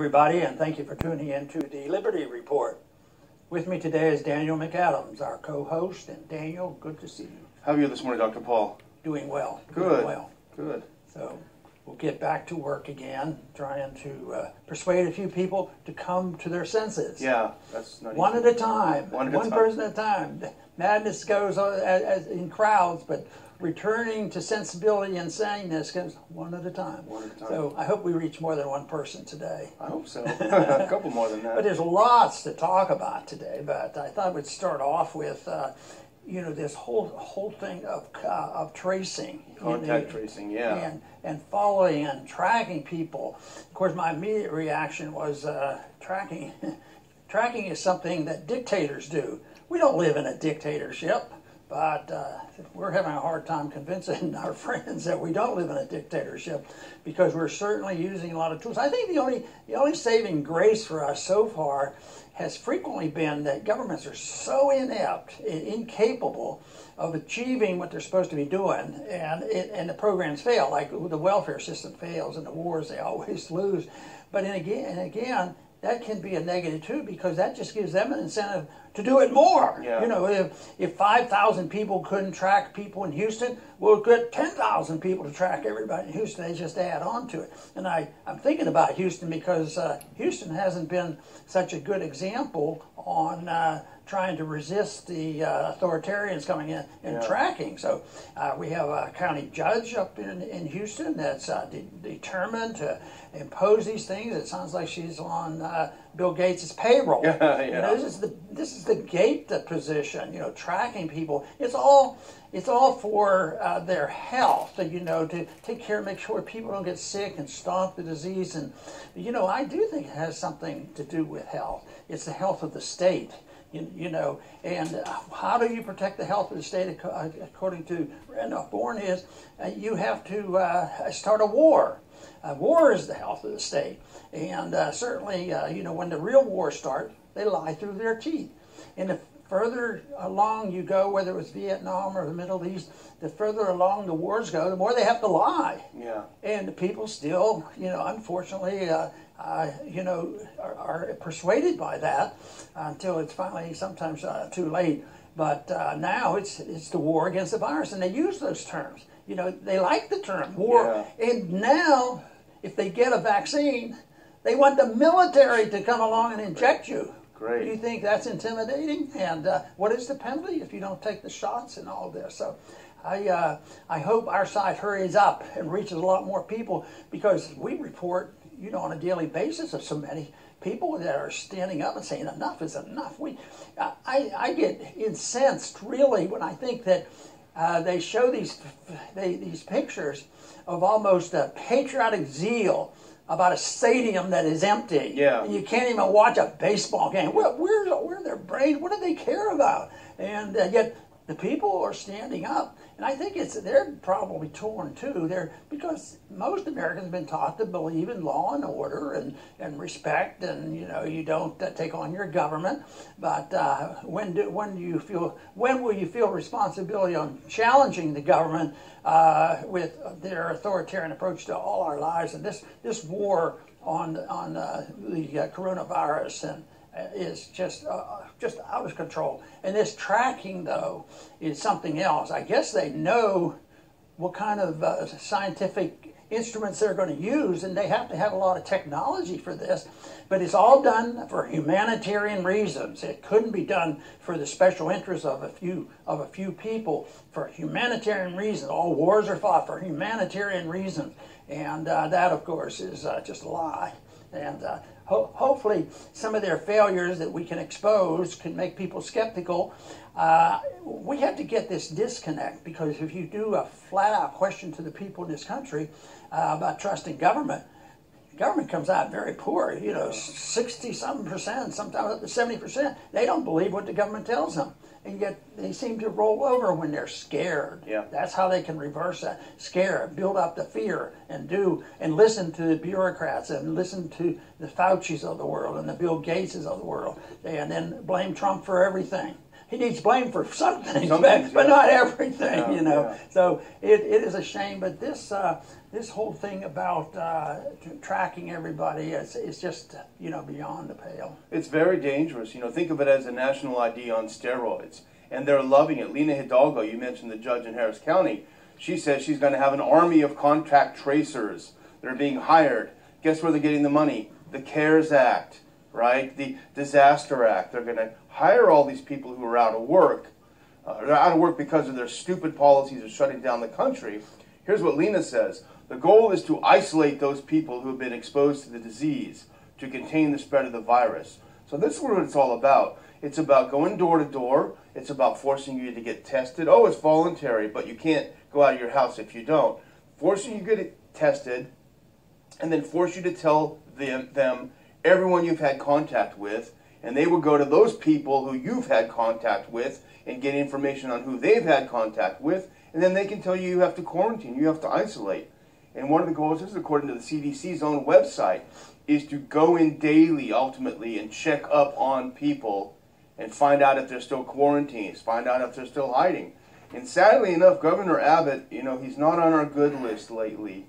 everybody, and thank you for tuning in to the Liberty Report. With me today is Daniel McAdams, our co-host. And Daniel, good to see you. How are you this morning, Dr. Paul? Doing well. Good. Doing well. Good. So we'll get back to work again, trying to persuade a few people to come to their senses. Yeah, that's not One easy. at a time. One person at a time. Madness goes as in crowds, but returning to sensibility and saneness goes one at a time. One at a time. So I hope we reach more than one person today. I hope so. A couple more than that. But there's lots to talk about today. But I thought we'd start off with, this whole thing of tracing, Contact tracing, yeah. and following and tracking people. Of course, my immediate reaction was tracking. Tracking is something that dictators do. We don't live in a dictatorship, but we're having a hard time convincing our friends that we don't live in a dictatorship, because we're certainly using a lot of tools. I think the only saving grace for us so far has frequently been that governments are so inept and incapable of achieving what they're supposed to be doing, and the programs fail. Like the welfare system fails, and the wars, they always lose. But again, that can be a negative too, because that just gives them an incentive to do it more. Yeah. If 5,000 people couldn't track people in Houston, we'll get 10,000 people to track everybody in Houston. They just add on to it. And I'm thinking about Houston because Houston hasn't been such a good example on trying to resist the authoritarians coming in and tracking. So we have a county judge up in Houston that's determined to impose these things. It sounds like she's on Bill Gates' payroll. Yeah. This is the gate position. Tracking people. It's all for their health. To take care, make sure people don't get sick and stop the disease. And I do think it has something to do with health. It's the health of the state. And how do you protect the health of the state? According to Randolph Bourne, is you have to start a war. War is the health of the state, and certainly, when the real wars start, they lie through their teeth. And the further along you go, whether it was Vietnam or the Middle East, the further along the wars go, the more they have to lie. Yeah. And the people still, unfortunately, are persuaded by that until it's finally sometimes too late. But now it's the war against the virus, and they use those terms. They like the term war. Yeah. And now, if they get a vaccine, they want the military to come along and inject you. Great. Do you think that's intimidating? And what is the penalty if you don't take the shots and all this? So I hope our side hurries up and reaches a lot more people, because we report, on a daily basis of so many people that are standing up and saying enough is enough. I get incensed, really, when I think that they show these pictures of almost a patriotic zeal about a stadium that is empty. Yeah. And you can't even watch a baseball game. Where's their brain? What do they care about? And yet the people are standing up. And I think they're probably torn too. Because most Americans have been taught to believe in law and order and respect, and you don't take on your government. But when will you feel responsibility on challenging the government with their authoritarian approach to all our lives? And this war on the coronavirus and is just out of control. And this tracking, though, is something else. I guess they know what kind of scientific instruments they're going to use, and they have to have a lot of technology for this. But it's all done for humanitarian reasons. It couldn't be done for the special interests of a few people. For humanitarian reasons, all wars are fought for humanitarian reasons, and that, of course, is just a lie. And hopefully some of their failures that we can expose can make people skeptical. We have to get this disconnect, because if you do a flat-out question to the people in this country about trusting government comes out very poor. 60-something%, sometimes up to 70%. They don't believe what the government tells them. And yet they seem to roll over when they're scared. Yeah. That's how they can reverse that. Scare, build up the fear, and listen to the bureaucrats, and listen to the Faucis of the world and the Bill Gateses of the world, and then blame Trump for everything. he needs blame for some things, Some but, things, but yeah. not everything, Yeah, you know. yeah. So it is a shame, but this whole thing about tracking everybody is just, you know, beyond the pale. It's very dangerous. You know, think of it as a national ID on steroids. And they're loving it. Lena Hidalgo, you mentioned the judge in Harris County, she says she's going to have an army of contact tracers that are being hired. Guess where they're getting the money? The CARES Act, right? The Disaster Act. They're going to hire all these people who are out of work. They're out of work because of their stupid policies of shutting down the country. Here's what Lena says. The goal is to isolate those people who have been exposed to the disease, to contain the spread of the virus. So this is what it's all about. It's about going door to door. It's about forcing you to get tested. Oh, it's voluntary, but you can't go out of your house if you don't. Forcing you to get tested, and then force you to tell them everyone you've had contact with, and they will go to those people who you've had contact with and get information on who they've had contact with, and then they can tell you have to quarantine, you have to isolate. And one of the goals, this is according to the CDC's own website, is to go in daily, ultimately, and check up on people and find out if they're still quarantined, find out if they're still hiding. And sadly enough, Governor Abbott, you know, he's not on our good list lately.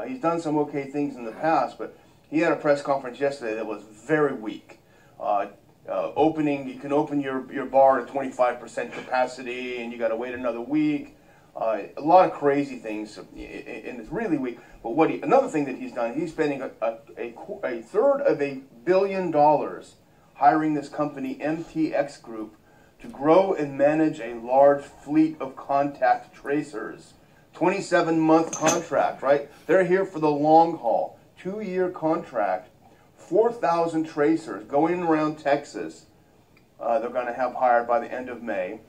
He's done some okay things in the past, but he had a press conference yesterday that was very weak. You can open your bar to 25% capacity, and you got to wait another week. A lot of crazy things, and it's really weak. But another thing that he's done, he's spending a third of $1 billion hiring this company MTX Group to grow and manage a large fleet of contact tracers. 27-month contract, right? They're here for the long haul. 2-year contract, 4,000 tracers going around Texas. They're going to have hired by the end of May.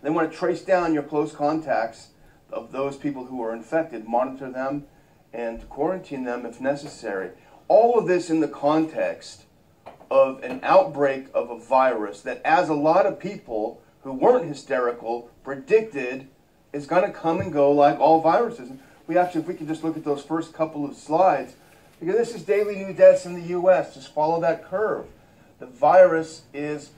They want to trace down your close contacts of those people who are infected, monitor them, and quarantine them if necessary. All of this in the context of an outbreak of a virus that, as a lot of people who weren't hysterical predicted, is going to come and go like all viruses. If we could just look at those first couple of slides, because this is daily new deaths in the U.S. Just follow that curve. The virus is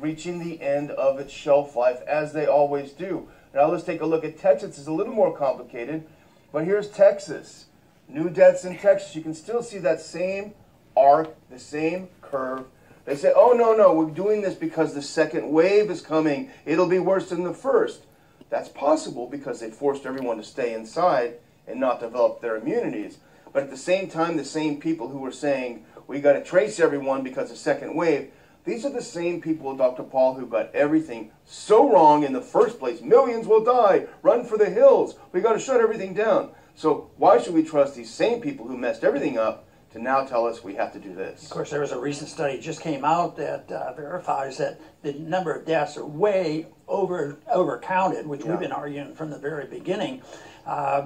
reaching the end of its shelf life, as they always do. Now let's take a look at Texas. It's a little more complicated, but here's Texas. New deaths in Texas. You can still see that same arc, the same curve. They say, oh, no, we're doing this because the second wave is coming. It'll be worse than the first. That's possible because they forced everyone to stay inside and not develop their immunities. But at the same time, the same people who were saying, we got to trace everyone because of the second wave, these are the same people, Dr. Paul, who got everything so wrong in the first place. Millions will die. Run for the hills. We got to shut everything down. So why should we trust these same people who messed everything up to now tell us we have to do this? Of course, there was a recent study just came out that verifies that the number of deaths are way overcounted, which we've been arguing from the very beginning,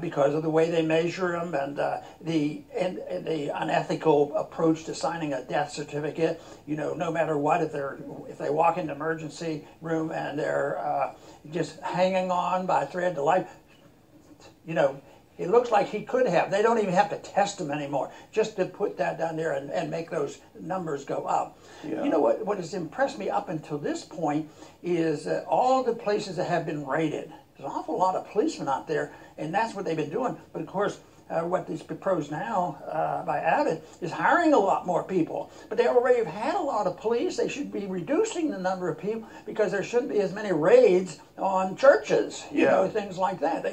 because of the way they measure them and the unethical approach to signing a death certificate. You know, no matter what, if they walk into emergency room and they're just hanging on by a thread to life, you know, it looks like he could have. They don't even have to test him anymore, just to put that down there and make those numbers go up. Yeah. You know what has impressed me up until this point is all the places that have been raided. There's an awful lot of policemen out there, and that's what they've been doing. But of course, what is proposed now by Abbott is hiring a lot more people. But they already have had a lot of police. They should be reducing the number of people because there shouldn't be as many raids on churches, you know, things like that.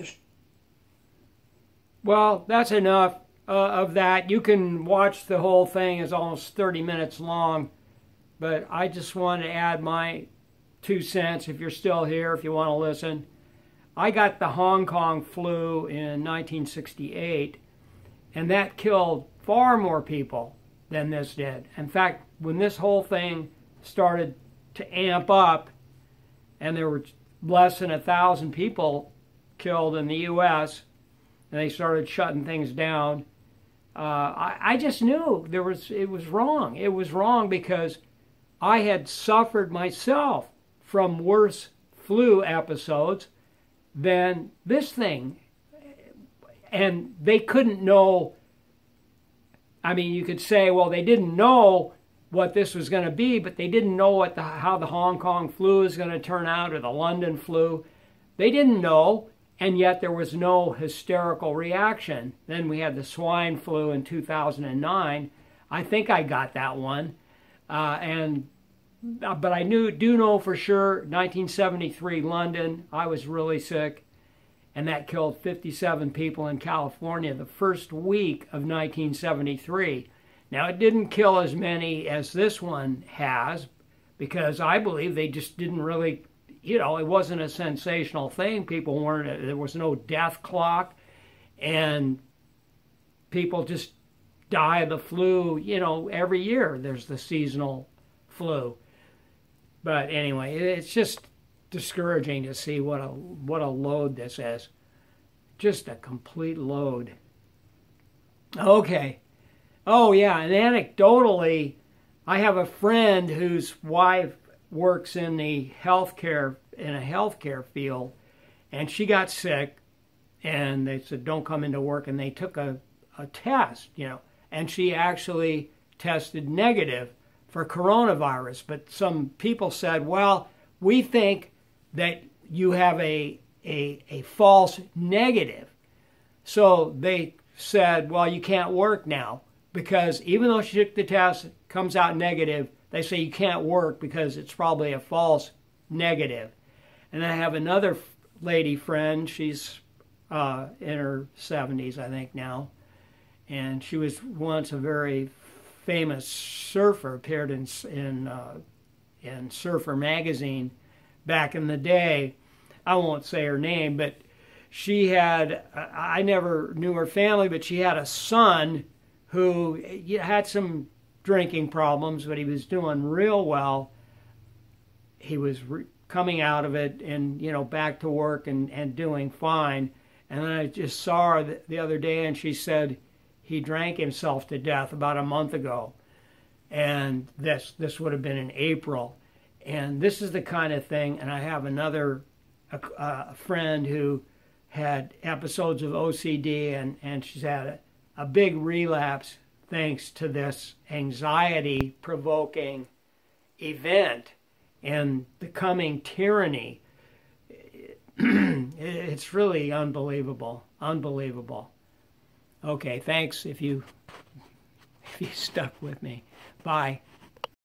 Well, that's enough of that. You can watch the whole thing. It's almost 30 minutes long. But I just want to add my 2 cents, if you're still here, if you want to listen. I got the Hong Kong flu in 1968, and that killed far more people than this did. In fact, when this whole thing started to amp up, and there were less than 1,000 people killed in the U.S., and they started shutting things down, I just knew it was wrong. It was wrong because I had suffered myself from worse flu episodes than this thing. And they couldn't know. I mean, you could say, well, they didn't know what this was going to be, but they didn't know how the Hong Kong flu is going to turn out or the London flu. They didn't know, and yet there was no hysterical reaction. Then we had the swine flu in 2009. I think I got that one, but I do know for sure 1973 London, I was really sick, and that killed 57 people in California the first week of 1973. Now, it didn't kill as many as this one has, because I believe they just didn't really, it wasn't a sensational thing. People weren't, there was no death clock, and people just die of the flu, every year there's the seasonal flu. But anyway, it's just discouraging to see what a load this is. Just a complete load. Okay. Oh yeah, and anecdotally, I have a friend whose wife works in a healthcare field, and she got sick, and they said don't come into work, and they took a test, and she actually tested negative for coronavirus. But some people said, well, we think that you have a false negative. So they said, well, you can't work now, because even though she took the test, comes out negative, they say you can't work because it's probably a false negative. And I have another lady friend, she's in her 70s, I think now, and she was once a very famous surfer, appeared in Surfer magazine back in the day. I won't say her name, but she had, I never knew her family, but she had a son who had some drinking problems, but he was doing real well. He was coming out of it and, back to work and doing fine. And then I just saw her the other day, and she said he drank himself to death about a month ago. And this would have been in April. And this is the kind of thing, and I have another a friend who had episodes of OCD, and she's had a big relapse thanks to this anxiety-provoking event and the coming tyranny. It's really unbelievable, unbelievable. Okay, thanks if you stuck with me. Bye.